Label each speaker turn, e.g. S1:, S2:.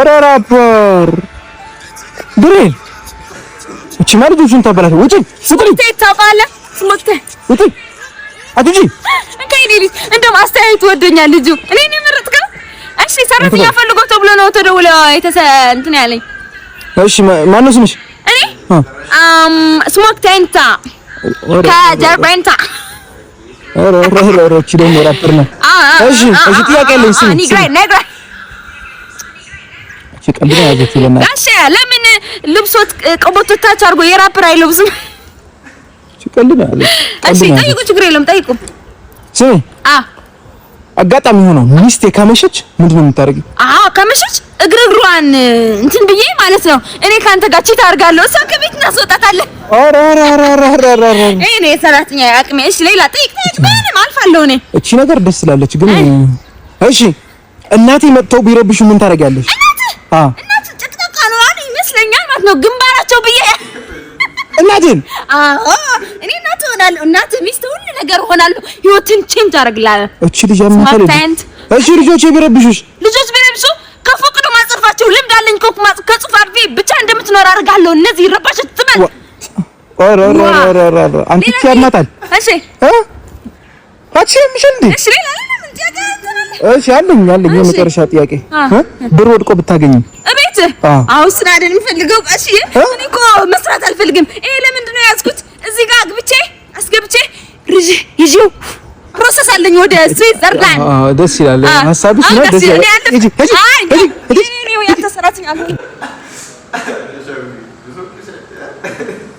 S1: ኧረ ራፐር ብሬን እቺ ማርጆቹን ተበላሽ ውጪ ስሙክቴ ታውቃለህ ስሙክቴ ውጪ አትጂ እንከይ ሊሊት እንደም አስተያየት ወደኛል ልጁ እኔ ነኝ መረጥከው እሺ ሰራተኛ ፈልጎ ተብሎ ነው ተደውሎ እንትን ያለኝ እሺ ማን ነው ስምሽ እኔ ስሙክቴንታ ከጀርባንታ ኧረ እቺ ደግሞ ራፐር ነው እሺ ጥያቄ አለኝ ስም ነግራ ቀልድ ነው ያዘች ለና ጋሼ ለምን ልብሶት ቀበቶታች አርጎ የራፐር አይለብስም ቀልድ ነው ያዘች እሺ ጠይቁ ችግር የለም ጠይቁ ስሚ አጋጣሚ ሆኖ ሚስቴ ካመሸች ምንድነው የምታረጊው ካመሸች እግርግሯን እንትን ብዬ ማለት ነው እኔ ካንተ ጋር ቺታ አርጋለሁ እሷ ከቤት እናስወጣታለን ኧረ እኔ ሰራተኛ አቅሜ እሺ ሌላ ጠይቅ ምንም አልፋለሁ እኔ እቺ ነገር ደስ ስላለች ግን እሺ እናቴ መጥተው ቢረብሹ ምን ታረጋለሽ እናት ጭቅጭቃ ነው አይደል ይመስለኛል ማለት ነው ግንባራቸው ብዬ እናቴን እኔ እናት ሆናለሁ እናት ሚስት ሁሉ ነገር ሆናለሁ ህይወትን ቼንጅ አደርግላለሁ እቺ ልጅ አምታለች እሺ ልጆች ቢረብሹሽ ልጆች ቢረብሹ ከፎቅ ነው ማጽፋቸው ልምድ አለኝ ከጽፍ አርፌ ብቻ እንደምትኖር አደርጋለሁ እነዚህ ረባሽ ትበል ኧረ አንቺ ያማታል እሺ አቺ ምሽል እንዴ እሺ ሌላ እሺ አለኝ የመጨረሻ ጥያቄ ብር ወድቆ ብታገኝ እቤት አውስና አይደል የምፈልገው እሺ እኔ እኮ መስራት አልፈልግም ይሄ ለምንድን ነው ያዝኩት እዚህ ጋር አስገብቼ ይጂው ፕሮሰስ አለኝ ወደ ስዊዘርላንድ ደስ ይላል ሐሳብሽ ነው ደስ ይላል እጂ ያተሰራትኝ አልሆነ